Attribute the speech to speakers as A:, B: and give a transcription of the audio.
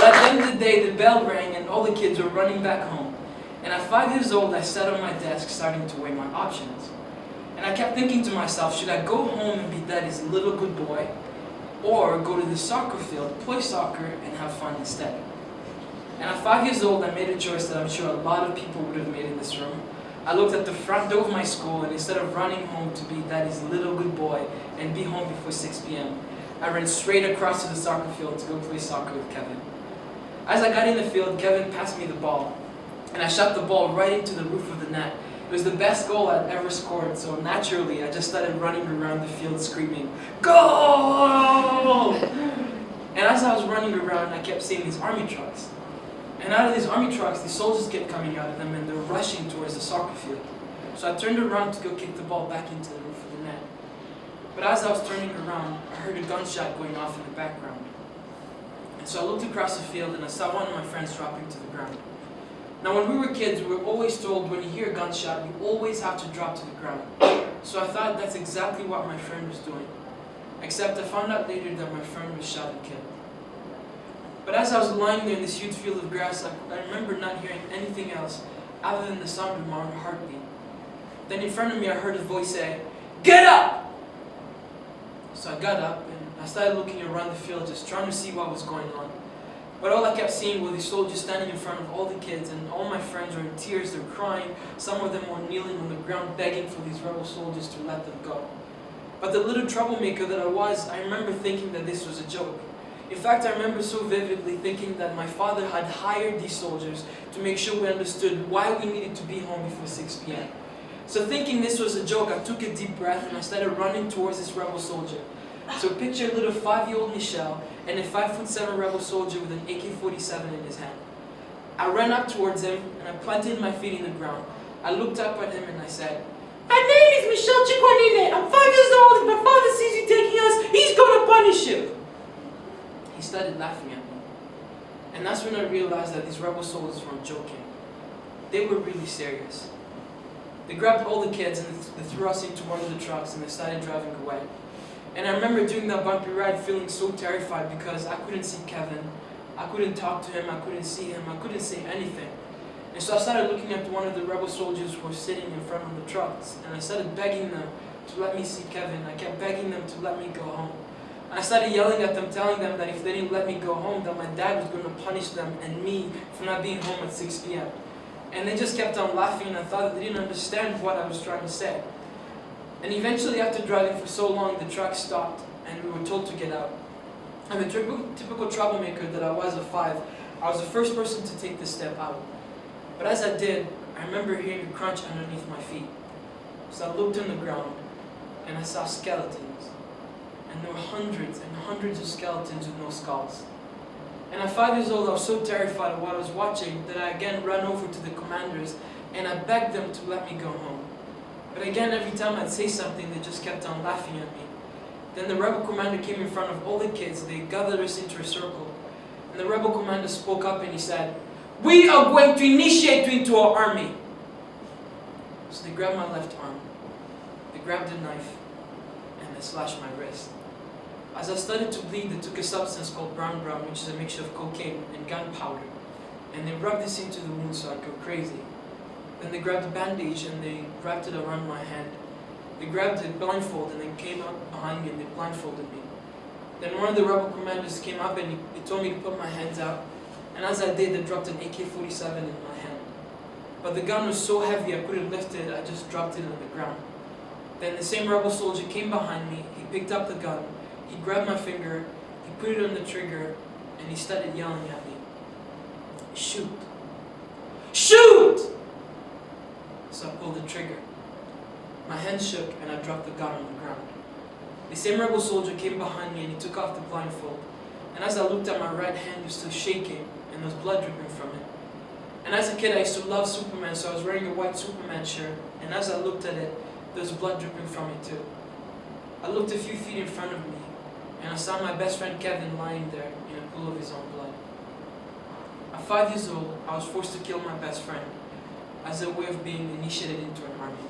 A: But at the end of the day, the bell rang and all the kids were running back home. And at 5 years old, I sat on my desk starting to weigh my options. And I kept thinking to myself, should I go home and be daddy's little good boy, or go to the soccer field, play soccer, and have fun instead? And at 5 years old, I made a choice that I'm sure a lot of people would have made in this room. I looked at the front door of my school, and instead of running home to be daddy's little good boy and be home before 6 p.m., I ran straight across to the soccer field to go play soccer with Kevin. As I got in the field, Kevin passed me the ball, and I shot the ball right into the roof of the net. It was the best goal I'd ever scored, so naturally I just started running around the field screaming, "Goal!" And as I was running around, I kept seeing these army trucks. And out of these army trucks, the soldiers kept coming out of them and they're rushing towards the soccer field. So I turned around to go kick the ball back into the roof of the net. But as I was turning around, I heard a gunshot going off in the background. And so I looked across the field and I saw one of my friends dropping to the ground. Now when we were kids, we were always told when you hear a gunshot, you always have to drop to the ground. So I thought that's exactly what my friend was doing. Except I found out later that my friend was shot and killed. But as I was lying there in this huge field of grass, I remember not hearing anything else other than the sound of my own heartbeat. Then in front of me I heard a voice say, "Get up!" So I got up and I started looking around the field just trying to see what was going on. But all I kept seeing were these soldiers standing in front of all the kids, and all my friends were in tears, they were crying. Some of them were kneeling on the ground begging for these rebel soldiers to let them go. But the little troublemaker that I was, I remember thinking that this was a joke. In fact, I remember so vividly thinking that my father had hired these soldiers to make sure we understood why we needed to be home before 6 p.m. So thinking this was a joke, I took a deep breath and I started running towards this rebel soldier. So picture a little 5-year-old Michel and a 5'7" rebel soldier with an AK-47 in his hand. I ran up towards him and I planted my feet in the ground. I looked up at him and I said, "My name is Michel Chikwanine. I'm 5 years old. If my father sees you taking us, he's going to punish you." He started laughing at me. And that's when I realized that these rebel soldiers weren't joking. They were really serious. They grabbed all the kids and they threw us into one of the trucks and they started driving away. And I remember during that bumpy ride feeling so terrified because I couldn't see Kevin. I couldn't talk to him. I couldn't see him. I couldn't say anything. And so I started looking at one of the rebel soldiers who were sitting in front of the trucks. And I started begging them to let me see Kevin. I kept begging them to let me go home. I started yelling at them, telling them that if they didn't let me go home, that my dad was going to punish them and me for not being home at 6 p.m. And they just kept on laughing, and I thought that they didn't understand what I was trying to say. And eventually, after driving for so long, the truck stopped, and we were told to get out. And the typical troublemaker that I was at 5, I was the first person to take this step out. But as I did, I remember hearing a crunch underneath my feet. So I looked on the ground, and I saw skeletons. And there were hundreds and hundreds of skeletons with no skulls. And at 5 years old, I was so terrified of what I was watching that I again ran over to the commanders and I begged them to let me go home. But again, every time I'd say something, they just kept on laughing at me. Then the rebel commander came in front of all the kids. They gathered us into a circle. And the rebel commander spoke up and he said, "We are going to initiate you into our army." So they grabbed my left arm. They grabbed a knife and they slashed my wrist. As I started to bleed, they took a substance called brown, which is a mixture of cocaine and gunpowder, and they rubbed this into the wound so I'd go crazy. Then they grabbed a bandage and they wrapped it around my hand. They grabbed a blindfold and then came up behind me and they blindfolded me. Then one of the rebel commanders came up and he told me to put my hands out, and as I did, they dropped an AK-47 in my hand. But the gun was so heavy I couldn't lift it, I just dropped it on the ground. Then the same rebel soldier came behind me, he picked up the gun, he grabbed my finger, he put it on the trigger, and he started yelling at me, "Shoot! Shoot!" So I pulled the trigger. My hand shook and I dropped the gun on the ground. The same rebel soldier came behind me and he took off the blindfold. And as I looked at my right hand, it was still shaking and there was blood dripping from it. And as a kid, I used to love Superman, so I was wearing a white Superman shirt. And as I looked at it, there was blood dripping from it too. I looked a few feet in front of me and I saw my best friend Kevin lying there in a pool of his own blood. At 5 years old, I was forced to kill my best friend as a way of being initiated into an army.